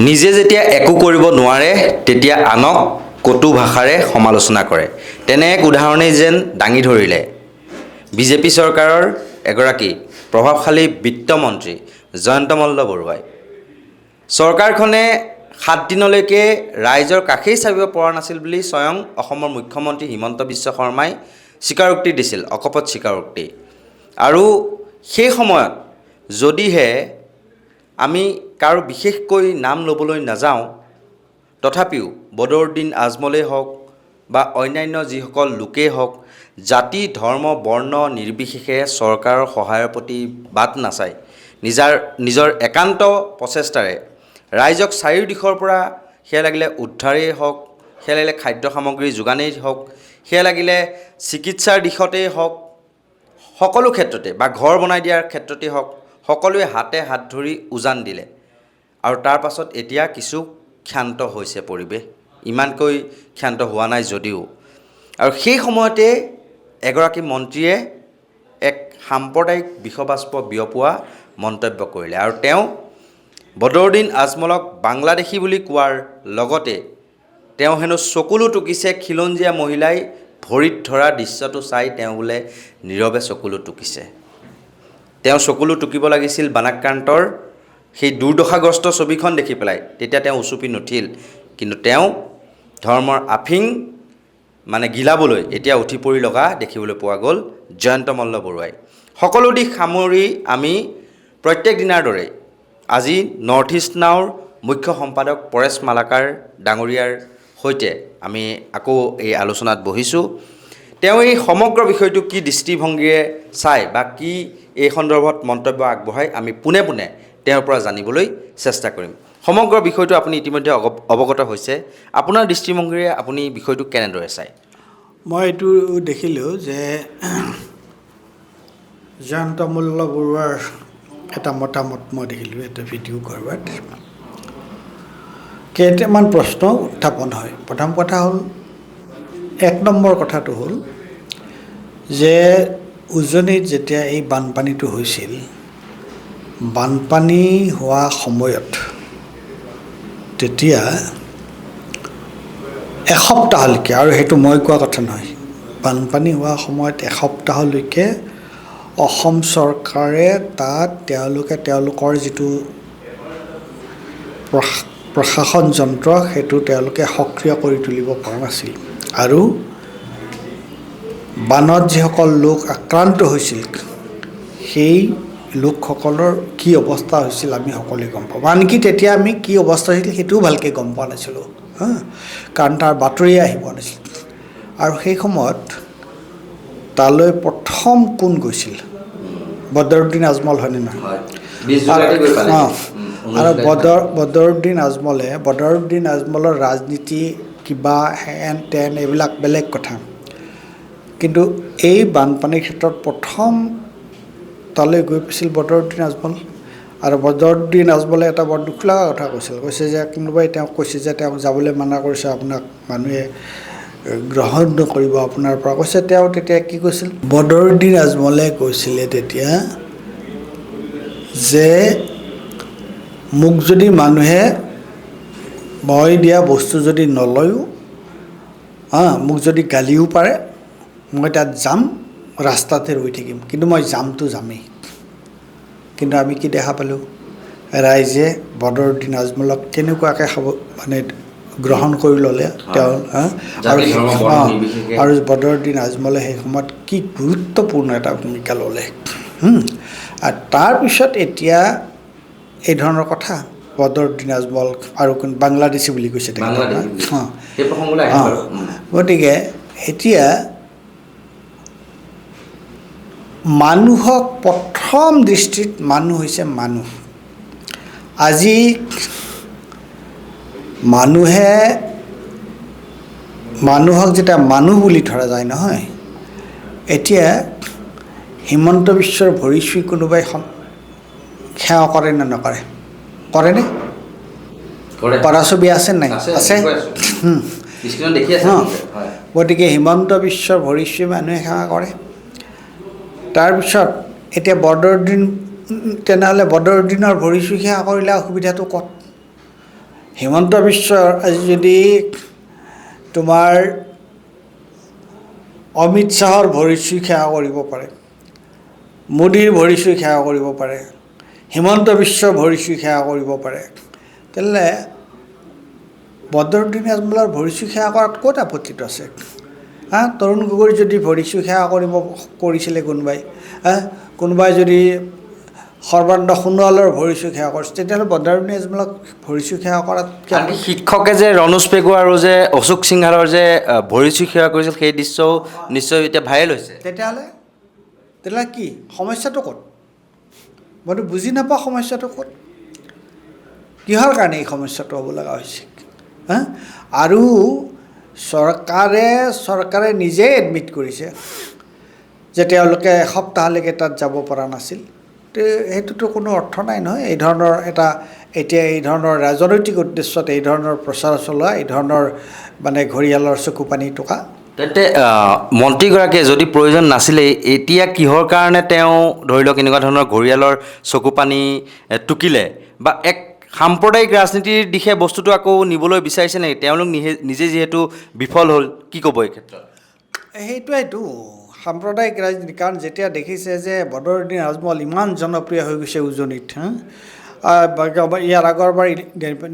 নিজে যেতিয়া একো কৰিব নোৱাৰে তেতিয়া আনক কটু ভাষাৰে সমালোচনা কৰে। তেনে এক উদাহৰণেই যেন দাঙি ধৰিলে বিজেপি চৰকাৰৰ এগৰাকী প্ৰভাৱশালী বিত্তমন্ত্ৰী জয়ন্ত মল্ল বৰুৱাই। চৰকাৰখনে 7 দিনলৈকে ৰাইজৰ কাষেই চাবিব পৰা নাছিল বুলি স্বয়ং অসমৰ মুখ্যমন্ত্ৰী হিমন্ত বিশ্ব শৰ্মাই স্বীকাৰোক্তি দিছিল, অকপট স্বীকাৰোক্তি। আৰু সেই সময়ত যদিহে আমি কাৰো বিশেষকৈ নাম ল'বলৈ নাযাওঁ, তথাপিও বদৰুদ্দিন আজমলেই হওক বা অন্যান্য যিসকল লোকেই হওক, জাতি ধৰ্ম বৰ্ণ নিৰ্বিশেষে চৰকাৰৰ সহায়ৰ প্ৰতি বাট নাচায় নিজৰ একান্ত প্ৰচেষ্টাৰে ৰাইজক চাৰিওদিশৰ পৰা সেয়া লাগিলে উদ্ধাৰেই হওক, সেয়া লাগিলে খাদ্য সামগ্ৰী যোগানেই হওক, সেয়া লাগিলে চিকিৎসাৰ দিশতেই হওক, সকলো ক্ষেত্ৰতে বা ঘৰ বনাই দিয়াৰ ক্ষেত্ৰতেই হওক, সকলোৱে হাতে হাত ধৰি উজান দিলে। আৰু তাৰ পাছত এতিয়া কিছু ক্ষান্ত হৈছে পৰিৱেশ, ইমানকৈ ক্ষান্ত হোৱা নাই যদিও। আৰু সেই সময়তে এগৰাকী মন্ত্ৰীয়ে এক সাম্প্ৰদায়িক বিষবাষ্প বিয়পোৱা মন্তব্য কৰিলে। আৰু তেওঁ বদৰুদ্দিন আজমলক বাংলাদেশী বুলি কোৱাৰ লগতে তেওঁ হেনো চকুলো টুকিছে, খিলঞ্জীয়া মহিলাই ভৰিত ধৰা দৃশ্যটো চাই তেওঁ বোলে নীৰৱে চকুলো টুকিছে। তেওঁ চকুলো টুকিব লাগিছিল বানাক্ৰান্তৰ সেই দুৰ্দশাগ্ৰস্ত ছবিখন দেখি পেলাই, তেতিয়া তেওঁ উচুপি নুঠিল। কিন্তু তেওঁ ধৰ্মৰ আফিং গিলাবলৈ এতিয়া উঠি পৰি লগা দেখিবলৈ পোৱা গ'ল জয়ন্ত মল্ল বৰুৱাই। সকলো দিশ সামৰি আমি প্ৰত্যেক দিনাৰ দৰে আজি নৰ্থ ইষ্ট নাওৰ মুখ্য সম্পাদক পৰেশ মালাকাৰ ডাঙৰীয়াৰ সৈতে আমি আকৌ এই আলোচনাত বহিছোঁ। তেওঁ এই সমগ্ৰ বিষয়টো কি দৃষ্টিভংগীৰে চাই বা কি এই সন্দৰ্ভত মন্তব্য আগবঢ়াই আমি পোনে পোনে তেওঁৰ পৰা জানিবলৈ চেষ্টা কৰিম। সমগ্ৰ বিষয়টো আপুনি ইতিমধ্যে অৱগত হৈছে, আপোনাৰ দৃষ্টিভংগীৰে আপুনি বিষয়টো কেনেদৰে চায়? মই এইটো দেখিলোঁ যে জয়ন্ত মল্ল বৰুৱাৰ এটা মতামত মই দেখিলোঁ এটা ভিডিঅ' কৰবাত। কেইটামান প্ৰশ্ন উত্থাপন হয়। প্ৰথম কথা হ'ল, 1 নম্বৰ কথাটো হ'ল যে উজনিত যেতিয়া এই বানপানীটো হৈছিল, বানপানী হোৱা সময়ত তেতিয়া এসপ্তাহলৈকে, আৰু সেইটো মই কোৱা কথা নহয়, বানপানী হোৱা সময়ত এসপ্তাহলৈকে অসম চৰকাৰে তাত তেওঁলোকৰ যিটো প্ৰশাসন যন্ত্ৰ সেইটো তেওঁলোকে সক্ৰিয় কৰি তুলিব পৰা নাছিল। আৰু বানত যিসকল লোক আক্ৰান্ত হৈছিল সেই লোকসকলৰ কি অৱস্থা হৈছিল আমি সকলোৱে গম পাওঁ। আনকি তেতিয়া আমি কি অৱস্থা হৈছিল সেইটোও ভালকৈ গম পোৱা নাছিলোঁ, কাৰণ তাৰ বাতৰিয়ে আহি পোৱা নাছিল। আৰু সেই সময়ত তালৈ প্ৰথম কোন গৈছিল? বদৰুদ্দিন আজমল হয়নে নহয়? আৰু বদৰুদ্দিন আজমলৰ ৰাজনীতি কিবা হেন তেন এইবিলাক বেলেগ কথা। কিন্তু এই বানপানীৰ ক্ষেত্ৰত প্ৰথম তালৈ গৈ পাইছিল বদৰুদ্দিন আজমল। আৰু বদৰুদ্দিন আজমলে এটা বৰ দুখ লগা কথা কৈছে যে কোনোবাই তেওঁক কৈছে যে তেওঁক যাবলৈ মানা কৰিছে, আপোনাক মানুহে গ্ৰহণ নকৰিব আপোনাৰ পৰা, কৈছে। তেওঁ তেতিয়া কি কৈছিল? বদৰুদ্দিন আজমলে কৈছিলে তেতিয়া যে মোক যদি মানুহে মই দিয়া বস্তু যদি নলয়ো, মোক যদি গালিও পাৰে, মই তাত যাম, ৰাস্তাতে ৰৈ থাকিম, কিন্তু মই যামেই। কিন্তু আমি কি দেখা পালোঁ? ৰাইজে বদৰুদ্দিন আজমলক কেনেকুৱাকৈ গ্ৰহণ কৰি ল'লে তেওঁ, আৰু বদৰুদ্দিন আজমলে সেই সময়ত কি গুৰুত্বপূৰ্ণ এটা ভূমিকা ল'লে। আৰু তাৰপিছত এতিয়া এই ধৰণৰ কথা, বদৰুদ্দিন আজমল আৰু বাংলাদেশী বুলি কৈছে তেখেতক। গতিকে এতিয়া মানুহক প্ৰথম দৃষ্টিত মানুহ হৈছে মানুহ। আজি মানুহক যেতিয়া মানুহ বুলি ধৰা যায় নহয়, এতিয়া হিমন্ত বিশ্বৰ ভৰি চুই কোনোবাই সেৱা কৰে নে নকৰে? কৰেনে? কৰা ছবি আছে নাই? আছে। গতিকে হিমন্ত বিশ্বৰ ভৰি চুই মানুহে সেৱা কৰে। তাৰপিছত এতিয়া তেনেহ'লে বদৰুদ্দিনৰ ভৰি চুই সেৱা কৰিলে অসুবিধাটো ক'ত? হিমন্ত বিশ্ব আজি যদি তোমাৰ অমিত শ্বাহৰ ভৰি চুই সেৱা কৰিব পাৰে, মোদীৰ ভৰি চুই সেৱা কৰিব পাৰে, হিমন্ত বিশ্বৰ ভৰি চুই সেৱা কৰিব পাৰে, তেতিয়াহ'লে বদৰুদ্দিন আজমলৰ ভৰি চুই সেৱা কৰাত ক'ত আপত্তিটো আছে? তৰুণ গগৈ যদি ভৰি চুই সেৱা কৰিছিলে কোনোবাই যদি সৰ্বানন্দ সোণোৱালৰ ভৰি চুই সেৱা কৰিছে, তেতিয়াহ'লে বদৰুদ্দিন আজমলক ভৰি চুই সেৱা কৰাত শিক্ষকে যে ৰণোজ পেগু আৰু যে অশোক সিংহালৰ যে ভৰি চুই সেৱা কৰিছিল সেই দৃশ্যও নিশ্চয় এতিয়া ভাইৰেল হৈছে। তেতিয়াহ'লে কি সমস্যাটো ক'ত? মইতো বুজি নাপাওঁ সমস্যাটো ক'ত, কিহৰ কাৰণে এই সমস্যাটো হ'ব লগা হৈছে। আৰু চৰকাৰে নিজেই এডমিট কৰিছে যে তেওঁলোকে এসপ্তাহলৈকে তাত যাব পৰা নাছিল। সেইটোতো কোনো অৰ্থ নাই নহয়। এই ধৰণৰ ৰাজনৈতিক উদ্দেশ্যত এই ধৰণৰ প্ৰচাৰ চলোৱা, এই ধৰণৰ মানে ঘৰিয়ালৰ চকু পানী টকা। তেন্তে মন্ত্ৰীগৰাকীয়ে যদি প্ৰয়োজন নাছিলে, এতিয়া কিহৰ কাৰণে তেওঁ ধৰি লওক এনেকুৱা ধৰণৰ ঘৰিয়ালৰ চকু পানী টুকিলে, বা এক সাম্প্ৰদায়িক ৰাজনীতিৰ দিশে বস্তুটো আকৌ নিবলৈ বিচাৰিছে নেকি? তেওঁলোক নিজে যিহেতু বিফল হ'ল, কি ক'ব এই ক্ষেত্ৰত? সেইটোৱেইতো সাম্প্ৰদায়িক ৰাজনীতি। কাৰণ যেতিয়া দেখিছে যে বদৰুদ্দিন আজমল ইমান জনপ্ৰিয় হৈ গৈছে উজনিত, ইয়াৰ আগৰবাৰ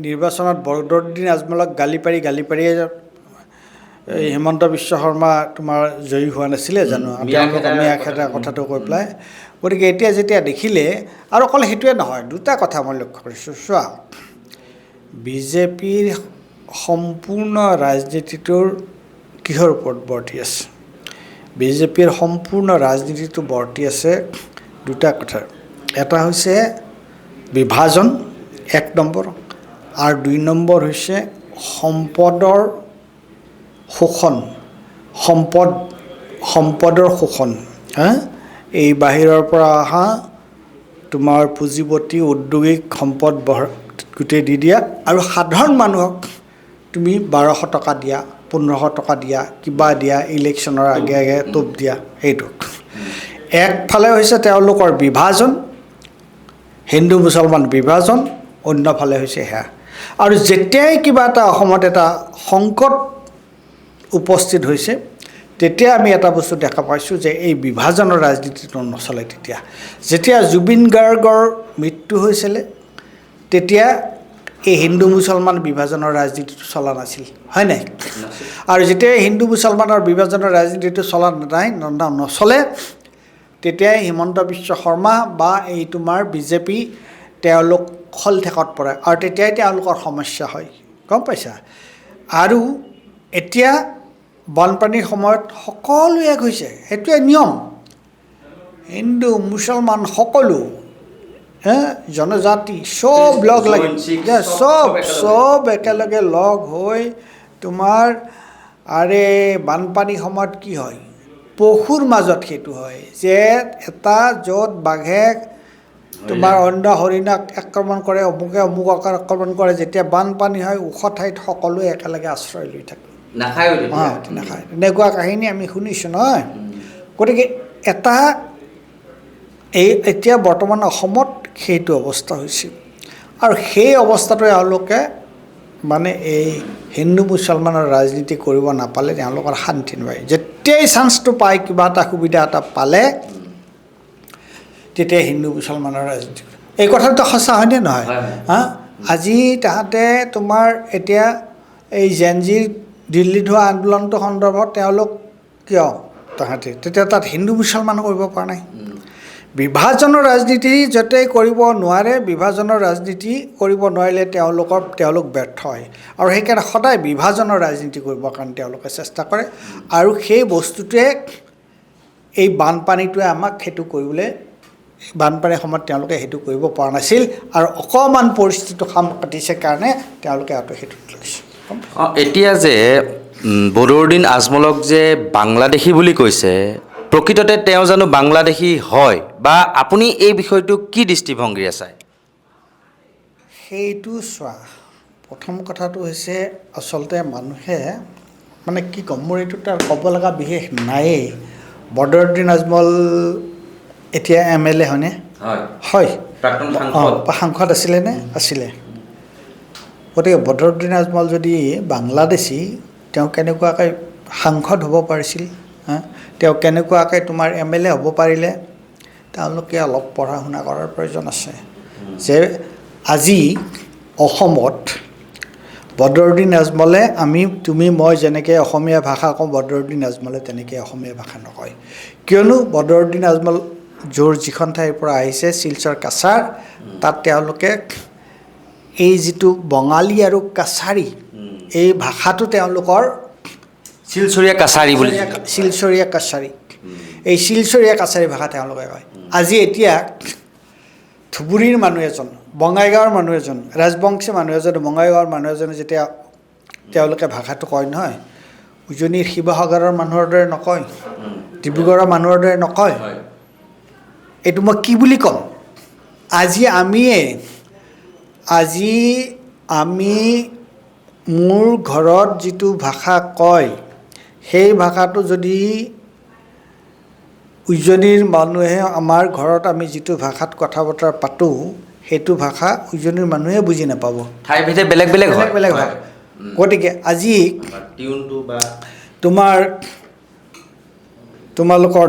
নিৰ্বাচনত বদৰুদ্দিন আজমলক গালি পাৰিয়ে হিমন্ত বিশ্ব শৰ্মা তোমাৰ জয়ী হোৱা নাছিলে জানো, তেওঁলোক মিয়াখেদা কথাটো কৈ পেলাই। গতিকে এতিয়া যেতিয়া দেখিলে, আৰু অকল সেইটোৱে নহয়, দুটা কথা মই লক্ষ্য কৰিছোঁ। চোৱা, বিজেপিৰ সম্পূৰ্ণ ৰাজনীতিটোৰ কিহৰ ওপৰত বৰ্তি আছে? বিজেপিৰ সম্পূৰ্ণ ৰাজনীতিটো বৰ্তি আছে দুটা কথাৰ। এটা হৈছে বিভাজন, 1 নম্বৰ, আৰু 2 নম্বৰ হৈছে সম্পদৰ শোষণ, সম্পদৰ শোষণ। এই বাহিৰৰ পৰা অহা তোমাৰ পুঁজিপতি উদ্যোগিক সম্পদ গোটেই দি দিয়া, আৰু সাধাৰণ মানুহক তুমি 1200 টকা দিয়া, 1500 টকা দিয়া, কিবা দিয়া, ইলেকশ্যনৰ আগে টোপ দিয়া। সেইটো একফালে হৈছে তেওঁলোকৰ বিভাজন, হিন্দু মুছলমান বিভাজন, অন্যফালে হৈছে সেয়া। আৰু যেতিয়াই কিবা এটা অসমত এটা সংকট উপস্থিত হৈছে, তেতিয়া আমি এটা বস্তু দেখা পাইছোঁ যে এই বিভাজনৰ ৰাজনীতিটো নচলে। যেতিয়া জুবিন গাৰ্গৰ মৃত্যু হৈছিলে, তেতিয়া এই হিন্দু মুছলমান বিভাজনৰ ৰাজনীতিটো চলা নাছিল, হয় নাই? আৰু যেতিয়া হিন্দু মুছলমানৰ বিভাজনৰ ৰাজনীতিটো নচলে, তেতিয়াই হিমন্ত বিশ্ব শৰ্মা বা এই তোমাৰ বিজেপি তেওঁলোক খলঠেকত পৰে, আৰু তেতিয়াই তেওঁলোকৰ সমস্যা হয়, গম পাইছা? আৰু এতিয়া বানপানীৰ সময়ত সকলো এক হৈছে, সেইটোৱে নিয়ম। হিন্দু মুছলমান সকলো জনজাতি চব লগ লাগি চব একেলগে লগ হৈ তোমাৰ বানপানীৰ সময়ত কি হয়, পশুৰ মাজত সেইটো হয় যে এটা য'ত বাঘে তোমাৰ অন্য হৰিণাক আক্ৰমণ কৰে, অমুকক আক্ৰমণ কৰে, যেতিয়া বানপানী হয় ওখ ঠাইত সকলোৱে একেলগে আশ্ৰয় লৈ থাকে, নাখায়। তেনেকুৱা কাহিনী আমি শুনিছোঁ নহয়। গতিকে এতিয়া বৰ্তমান অসমত সেইটো অৱস্থা হৈছে, আৰু সেই অৱস্থাটো তেওঁলোকে মানে এই হিন্দু মুছলমানৰ ৰাজনীতি কৰিব নাপালে তেওঁলোকৰ শান্তি নহয়। যেতিয়াই চান্সটো পায়, কিবা এটা সুবিধা এটা পালে, তেতিয়া হিন্দু মুছলমানৰ ৰাজনীতি। এই কথাটো সঁচা হয়নে নহয়? আজি তাহাঁতে তোমাৰ এতিয়া এই জেনজিৰ দিল্লীত হোৱা আন্দোলনটো সন্দৰ্ভত তেওঁলোক কিয় তেতিয়া তাত হিন্দু মুছলমান কৰিব পৰা নাই? বিভাজনৰ ৰাজনীতি য'তেই কৰিব নোৱাৰে, বিভাজনৰ ৰাজনীতি কৰিব নোৱাৰিলে তেওঁলোক ব্যৰ্থ হয়, আৰু সেইকাৰণে সদায় বিভাজনৰ ৰাজনীতি কৰিবৰ কাৰণে তেওঁলোকে চেষ্টা কৰে। আৰু সেই বস্তুটোৱে এই বানপানীটোৱে আমাক সেইটো কৰিবলৈ, বানপানীৰ সময়ত তেওঁলোকে সেইটো কৰিব পৰা নাছিল, আৰু অকণমান পৰিস্থিতিটো খাম কাটিছে কাৰণে তেওঁলোকে সেইটো লৈছে। এতিয়া যে বদৰুদ্দিন আজমলক যে বাংলাদেশী বুলি কৈছে, প্ৰকৃততে তেওঁ জানো বাংলাদেশী হয়, বা আপুনি এই বিষয়টো কি দৃষ্টিভংগীৰে চায়? সেইটো চোৱা, প্ৰথম কথাটো হৈছে আচলতে মানুহে মানে কি ক'ম, মোৰ এইটো তাৰ ক'ব লগা বিশেষ নায়েই। বদৰুদ্দিন আজমল এতিয়া MLA হয়নে? হয়, সাংসদ আছিলেনে? আছিলে। গতিকে বদৰুদ্দিন আজমল যদি বাংলাদেশী তেওঁ কেনেকুৱাকৈ সাংসদ হ'ব পাৰিছিল, তেওঁ কেনেকুৱাকৈ তোমাৰ MLA হ'ব পাৰিলে, তেওঁলোকে অলপ পঢ়া শুনা কৰাৰ প্ৰয়োজন আছে। যে আজি অসমত বদৰুদ্দিন আজমলে তুমি মই যেনেকৈ অসমীয়া ভাষা কওঁ, বদৰুদ্দিন আজমলে তেনেকৈ অসমীয়া ভাষা নকয়। কিয়নো বদৰুদ্দিন আজমল যিখন ঠাইৰ পৰা আহিছে, শিলচৰ কাছাৰ, তাত তেওঁলোকে এই যিটো বঙালী আৰু কাছাৰী এই ভাষাটো তেওঁলোকৰ শিলচৰীয়া কাছাৰী বুলি শিলচৰীয়া কাছাৰী, এই শিলচৰীয়া কাছাৰী ভাষা তেওঁলোকে কয়। আজি এতিয়া ধুবুৰীৰ মানুহ এজন, বঙাইগাঁৱৰ মানুহ এজন, ৰাজবংশী মানুহ এজন, বঙাইগাঁৱৰ মানুহ এজনে যেতিয়া তেওঁলোকে ভাষাটো কয় নহয়, উজনিৰ শিৱসাগৰৰ মানুহৰ দৰে নকয়, ডিব্ৰুগড়ৰ মানুহৰ দৰে নকয়। এইটো মই কি বুলি ক'ম? আজি আমি মোৰ ঘৰত যিটো ভাষা কয়, সেই ভাষাটো যদি উজনিৰ মানুহে আমাৰ ঘৰত আমি যিটো ভাষাত কথা বতৰা পাতোঁ, সেইটো ভাষা উজনিৰ মানুহে বুজি নাপাব। ঠাইভেদে বেলেগ বেলেগ হয়। গতিকে আজি টিউনটো বা তোমালোকৰ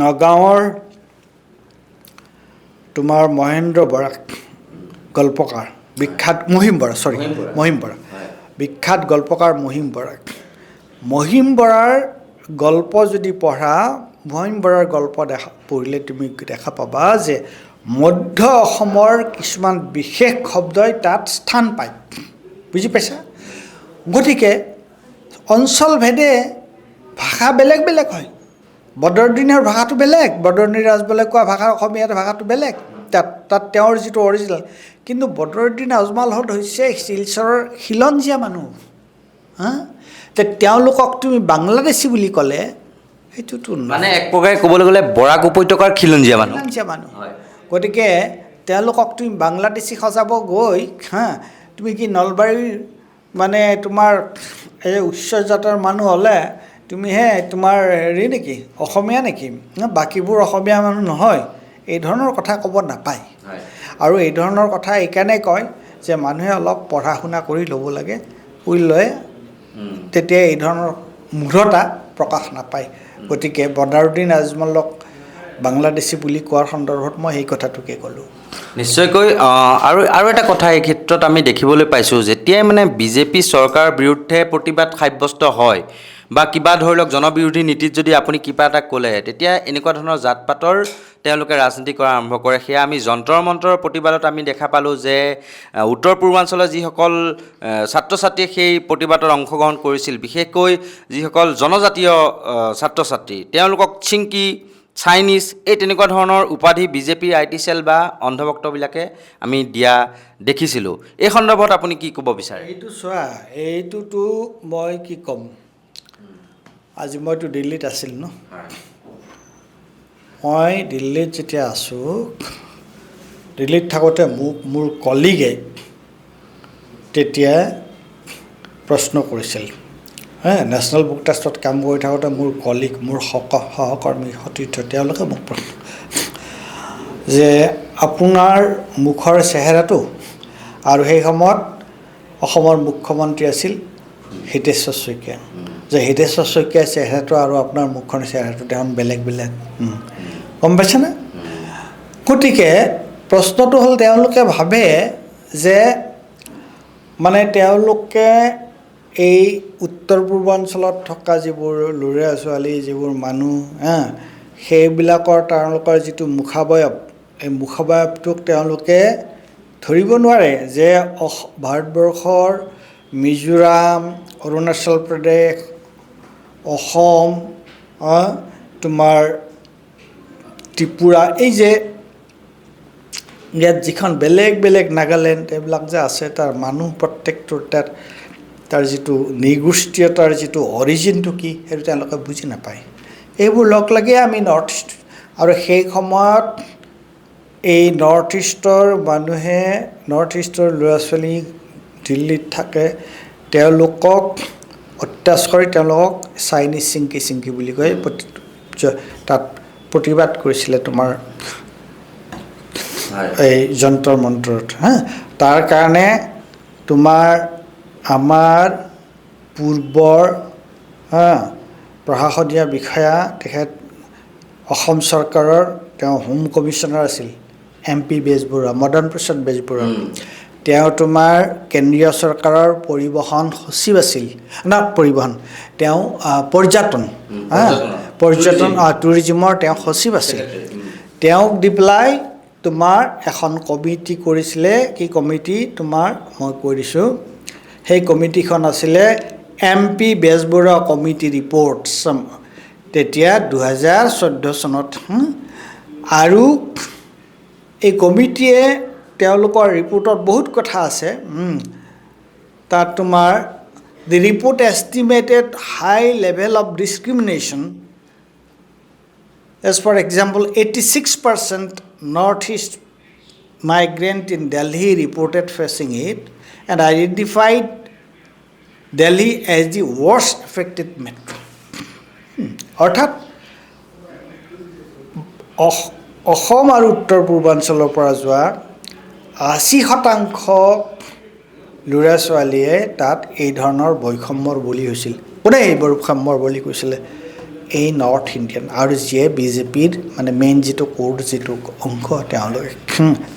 নগাঁৱৰ তোমাৰ মহেন্দ্ৰ বৰা গল্পকাৰ, বিখ্যাত মহিম বৰা বিখ্যাত গল্পকাৰ মহিম বৰাৰ গল্প যদি পঢ়া, মহিম বৰাৰ গল্প পঢ়িলে তুমি দেখা পাবা যে মধ্য অসমৰ কিছুমান বিশেষ শব্দই তাত স্থান পায়। বুজি পাইছা? গতিকে অঞ্চলভেদে ভাষা বেলেগ বেলেগ হয়। বদৰুদ্দিনৰ ভাষাটো বেলেগ, বদৰুদ্দিন আজমলে কোৱা ভাষা অসমীয়াৰ ভাষাটো বেলেগ, তাত তেওঁৰ যিটো অৰিজিনেল। কিন্তু বদৰুদ্দিন আজমল হৈছে শিলচৰৰ খিলঞ্জীয়া মানুহ। তেওঁলোকক তুমি বাংলাদেশী বুলি ক'লে সেইটোতো মানে এক প্ৰকাৰে ক'বলৈ গ'লে বৰাক উপত্যকাৰ খিলঞ্জীয়া মানুহ। গতিকে তেওঁলোকক তুমি বাংলাদেশী সজাব গৈ তুমি কি নলবাৰীৰ মানে তোমাৰ এই উচ্চ জাতৰ মানুহ হ'লে তুমিহে তোমাৰ হেৰি নেকি, অসমীয়া নেকি, বাকীবোৰ অসমীয়া মানুহ নহয়, এই ধৰণৰ কথা ক'ব নাপায়। আৰু এই ধৰণৰ কথা এইকাৰণে কয় যে মানুহে অলপ পঢ়া শুনা কৰি ল'ব লাগে, কৰি লৈ তেতিয়া এই ধৰণৰ মূঢ়তা প্ৰকাশ নাপায়। গতিকে বদৰুদ্দিন আজমলক বাংলাদেশী বুলি কোৱাৰ সন্দৰ্ভত মই সেই কথাটোকে ক'লোঁ। নিশ্চয়কৈ আৰু এটা কথা এই ক্ষেত্ৰত আমি দেখিবলৈ পাইছোঁ, যেতিয়াই মানে বিজেপি চৰকাৰৰ বিৰুদ্ধে প্ৰতিবাদ সাব্যস্ত হয় বা কিবা ধৰি লওক জনবিৰোধী নীতিত যদি আপুনি কিবা এটা ক'লে, তেতিয়া এনেকুৱা ধৰণৰ জাত পাতৰ তেওঁলোকে ৰাজনীতি কৰা আৰম্ভ কৰে। সেয়া আমি যন্তৰ মন্ত্ৰৰ প্ৰতিবাদত আমি দেখা পালোঁ যে উত্তৰ পূৰ্বাঞ্চলৰ যিসকল ছাত্ৰ ছাত্ৰীয়ে সেই প্ৰতিবাদত অংশগ্ৰহণ কৰিছিল, বিশেষকৈ যিসকল জনজাতীয় ছাত্ৰ ছাত্ৰী, তেওঁলোকক চিংকি, চাইনিজ এই তেনেকুৱা ধৰণৰ উপাধি বিজেপিৰ IT চেল বা অন্ধভক্তবিলাকে আমি দিয়া দেখিছিলোঁ। এই সন্দৰ্ভত আপুনি কি ক'ব বিচাৰে? এইটো চোৱা, এইটোতো মই কি ক'ম, আজি মইতো দিল্লীত আছিল ন, মই দিল্লীত যেতিয়া আছোঁ, দিল্লীত থাকোঁতে মোৰ কলিগে তেতিয়া প্ৰশ্ন কৰিছিল। নেশ্যনেল বুক ট্ৰাষ্টত কাম কৰি থাকোঁতে মোৰ কলিগ, মোৰ সহকৰ্মী সতীৰ্থ, তেওঁলোকে মোক প্ৰশ্ন যে আপোনাৰ মুখৰ চেহেৰাটো, আৰু সেই সময়ত অসমৰ মুখ্যমন্ত্ৰী আছিল হিতেশ্বৰ শইকীয়া, যে হিতেশ্বৰ শইকীয়াৰ চেহেৰাটো আৰু আপোনাৰ মুখৰ চেহেৰাটো দেখোন বেলেগ বেলেগ, গম পাইছেনে? গতিকে প্ৰশ্নটো হ'ল, তেওঁলোকে ভাবে যে মানে তেওঁলোকে এই উত্তৰ পূৰ্বাঞ্চলত থকা যিবোৰ ল'ৰা ছোৱালী, যিবোৰ মানুহ, সেইবিলাকৰ তেওঁলোকৰ যিটো মুখাৱয়ব, এই মুখাৱয়বটোক তেওঁলোকে ধৰিব নোৱাৰে যে ভাৰতবৰ্ষৰ মিজোৰাম, অৰুণাচল প্ৰদেশ, অসম, তোমাৰ ত্ৰিপুৰা, এই যে ইয়াত যিখন বেলেগ বেলেগ নাগালেণ্ড এইবিলাক যে আছে, তাৰ মানুহ প্ৰত্যেকটোৰ তাৰ যিটো নৃগোষ্ঠীয়তাৰ যিটো অৰিজিনটো কি, সেইটো তেওঁলোকে বুজি নাপায়। এইবোৰ লগ লাগিয়ে আমি নৰ্থ ইষ্ট, আৰু সেই সময়ত এই নৰ্থ ইষ্টৰ মানুহে, নৰ্থ ইষ্টৰ ল'ৰা ছোৱালী দিল্লীত থাকে, তেওঁলোকক অত্যাচাৰ কৰি তেওঁলোকক চাইনিজ চিংকি বুলি কয়, তাত প্ৰতিবাদ কৰিছিলে তোমাৰ এই যন্তৰ মন্ত্ৰত। তাৰ কাৰণে তোমাৰ আমাৰ পূৰ্বৰ প্ৰশাসনীয় বিষয়া তেখেত অসম চৰকাৰৰ তেওঁ হোম কমিশ্যনাৰ আছিল MP বেজবৰুৱা, মদন প্ৰসাদ বেজবৰুৱা। তেওঁ তোমাৰ কেন্দ্ৰীয় চৰকাৰৰ পৰিবহণ সচিব আছিল, তেওঁ পৰ্যটন টুৰিজিমৰ তেওঁ সচিব আছিল। তেওঁক দি পেলাই তোমাৰ এখন কমিটি কৰিছিলে। কি কমিটি তোমাৰ মই কৈ দিছোঁ, সেই কমিটিখন আছিলে MP বেজবৰুৱা কমিটি ৰিপৰ্টছ, তেতিয়া 2014 চনত। আৰু এই কমিটিয়ে তেওঁলোকৰ ৰিপৰ্টত বহুত কথা আছে। তাত তোমাৰ the report estimated high level of discrimination. As for example, 86% Northeast migrant in Delhi reported facing it and identified Delhi as the worst affected metro. অৰ্থাৎ অসম আৰু উত্তৰ পূৰ্বাঞ্চলৰ পৰা যোৱা 80% ল'ৰা ছোৱালীয়ে তাত এই ধৰণৰ বৈষম্যৰ বলি হৈছিল। কোনে এই বৈষম্যৰ বলি কৈছিলে? এই নৰ্থ ইণ্ডিয়ান আৰু যিয়ে বিজেপিৰ মানে মেইন যিটো কোৰ যিটো অংশ, তেওঁলোকে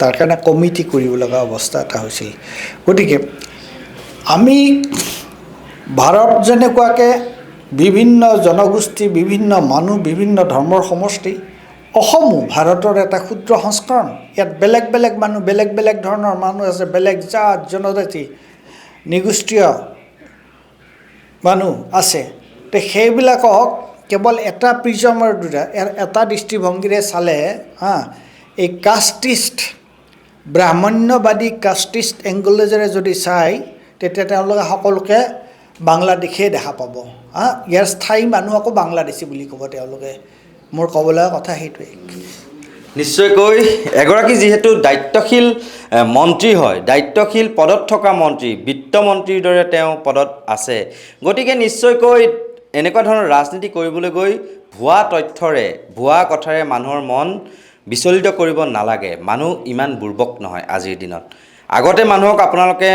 তাৰ কাৰণে কমিটি কৰিব লগা অৱস্থা এটা হৈছিল। গতিকে আমি ভাৰত যেনেকুৱাকৈ বিভিন্ন জনগোষ্ঠী, বিভিন্ন মানুহ, বিভিন্ন ধৰ্মৰ সমষ্টি, অসমো ভাৰতৰ এটা ক্ষুদ্ৰ সংস্কৰণ। ইয়াত বেলেগ বেলেগ মানুহ, বেলেগ বেলেগ ধৰণৰ মানুহ আছে, বেলেগ জাত জনজাতি নিগোষ্ঠীয় মানুহ আছে। তো সেইবিলাকক কেৱল এটা প্ৰিজমৰ দ্বাৰা, এটা দৃষ্টিভংগীৰে চালে এই কাষ্টিষ্ট ব্ৰাহ্মণ্যবাদী কাষ্টিষ্ট এংগলেজেৰে যদি চায়, তেতিয়া তেওঁলোকে সকলোকে বাংলাদেশেই দেখা পাব। ইয়াৰ স্থায়ী মানুহকো বাংলাদেশী বুলি ক'ব তেওঁলোকে। মোৰ ক'বলৈ কথা সেইটোৱেই। নিশ্চয়কৈ এগৰাকী যিহেতু দায়িত্বশীল মন্ত্ৰী হয়, দায়িত্বশীল পদত থকা মন্ত্ৰী, বিত্তমন্ত্ৰীৰ দৰে তেওঁ পদত আছে, গতিকে নিশ্চয়কৈ এনেকুৱা ধৰণৰ ৰাজনীতি কৰিবলৈ গৈ ভুৱা তথ্যৰে, ভুৱা কথাৰে মানুহৰ মন বিচলিত কৰিব নালাগে। মানুহ ইমান বুৰ্বক নহয় আজিৰ দিনত। আগতে মানুহক আপোনালোকে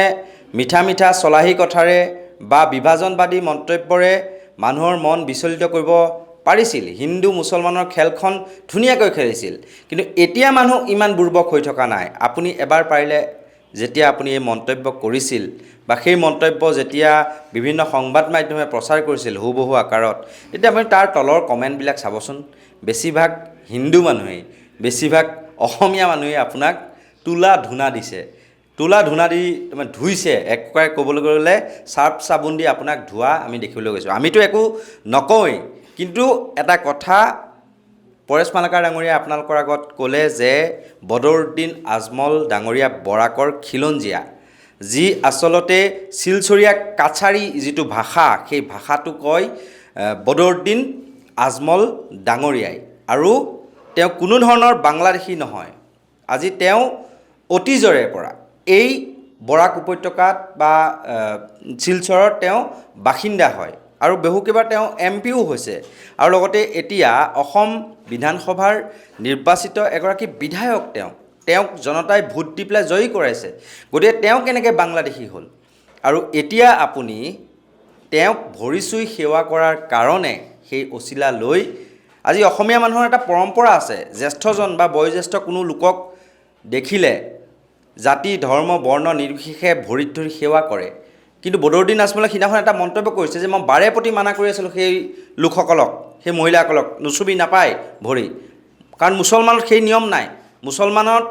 মিঠা মিঠা চলাহী কথাৰে বা বিভাজনবাদী মন্তব্যৰে মানুহৰ মন বিচলিত কৰিব পাৰিছিল। হিন্দু মুছলমানৰ খেলখন ধুনীয়াকৈ খেলিছিল। কিন্তু এতিয়া মানুহ ইমান বুৰ্বক হৈ থকা নাই। আপুনি এবাৰ পাৰিলে যেতিয়া আপুনি এই মন্তব্য কৰিছিল বা সেই মন্তব্য যেতিয়া বিভিন্ন সংবাদ মাধ্যমে প্ৰচাৰ কৰিছিল হুবহু আকাৰত, তেতিয়া আপুনি তাৰ তলৰ কমেণ্টবিলাক চাবচোন। বেছিভাগ হিন্দু মানুহেই, বেছিভাগ অসমীয়া মানুহে আপোনাক তোলা ধূনা দিছে, তোলা ধূনা দি ধুইছে। এক প্ৰকাৰে ক'বলৈ গ'লে চাৰ্ফ চাবোন দি আপোনাক ধোৱা আমি দেখিবলৈ গৈছোঁ। আমিতো একো নকওঁৱেই, কিন্তু এটা কথা পৰেশ মালাকাৰ ডাঙৰীয়া আপোনালোকৰ আগত ক'লে যে বদৰুদ্দিন আজমল ডাঙৰীয়া বৰাকৰ খিলঞ্জীয়া, যি আচলতে শিলচৰীয়া কাছাৰী যিটো ভাষা, সেই ভাষাটো কয় বদৰুদ্দিন আজমল ডাঙৰীয়াই। আৰু তেওঁ কোনো ধৰণৰ বাংলাদেশী নহয়। আজি তেওঁ অতীজৰে পৰা এই বৰাক উপত্যকাত বা শিলচৰৰ তেওঁ বাসিন্দা হয় আৰু বহুকেইবাৰ তেওঁ MPও হৈছে আৰু লগতে এতিয়া অসম বিধানসভাৰ নিৰ্বাচিত এগৰাকী বিধায়ক। তেওঁক জনতাই ভোট দি পেলাই জয়ী কৰাইছে। গতিকে তেওঁ কেনেকৈ বাংলাদেশী হ'ল? আৰু এতিয়া আপুনি তেওঁক ভৰি চুই সেৱা কৰাৰ কাৰণে সেই অচিলা লৈ আজি অসমীয়া মানুহৰ এটা পৰম্পৰা আছে, জ্যেষ্ঠজন বা বয়োজ্যেষ্ঠ কোনো লোকক দেখিলে জাতি ধৰ্ম বৰ্ণ নিৰ্বিশেষে ভৰিত ধৰি সেৱা কৰে। কিন্তু বদৰুদ্দিন আজমলে সিদিনাখন এটা মন্তব্য কৰিছে যে মই বাৰে প্ৰতি মানা কৰি আছিলোঁ সেই লোকসকলক, সেই মহিলাসকলক নুচুবি নাপায় ভৰি, কাৰণ মুছলমানত সেই নিয়ম নাই। মুছলমানত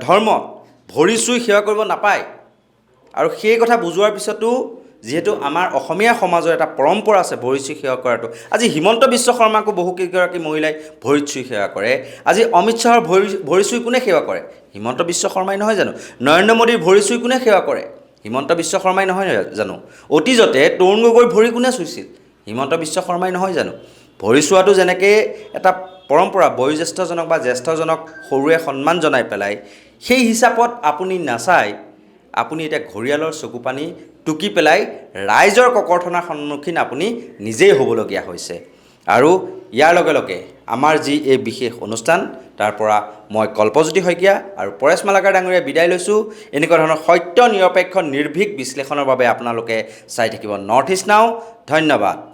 ধৰ্মত ভৰি চুই সেৱা কৰিব নাপায়। আৰু সেই কথা বুজোৱাৰ পিছতো যিহেতু আমাৰ অসমীয়া সমাজৰ এটা পৰম্পৰা আছে ভৰি চুই সেৱা কৰাটো, আজি হিমন্ত বিশ্ব শৰ্মাকো বহুকেইগৰাকী মহিলাই ভৰিত চুই সেৱা কৰে। আজি অমিত শ্বাহৰ ভৰি চুই কোনে সেৱা কৰে? হিমন্ত বিশ্ব শৰ্মাই নহয় জানো? নৰেন্দ্ৰ মোদীৰ ভৰি চুই কোনে সেৱা কৰে? হিমন্ত বিশ্ব শৰ্মাই নহয় জানো? অতীজতে তৰুণ গগৈৰ ভৰি কোনে চুইছিল? হিমন্ত বিশ্ব শৰ্মাই নহয় জানো? ভৰি চোৱাটো যেনেকৈ এটা পৰম্পৰা, বয়োজ্যেষ্ঠজনক বা জ্যেষ্ঠজনক সৰুৱে সন্মান জনাই পেলাই, সেই হিচাপত আপুনি নাচাই আপুনি এতিয়া ঘৰিয়ালৰ চকু পানী টুকি পেলাই ৰাইজৰ ককৰ্থনাৰ সন্মুখীন আপুনি নিজেই হ'বলগীয়া হৈছে। আৰু ইয়াৰ লগে লগে আমাৰ যি এই বিশেষ অনুষ্ঠান তাৰ পৰা মই কল্পজ্যোতি শইকীয়া আৰু পৰেশ মালাকাৰ ডাঙৰীয়া বিদায় লৈছোঁ। এনেকুৱা ধৰণৰ সত্য নিৰপেক্ষ নিৰ্ভীক বিশ্লেষণৰ বাবে আপোনালোকে চাই থাকিব নৰ্থ ইষ্ট নাও। ধন্যবাদ।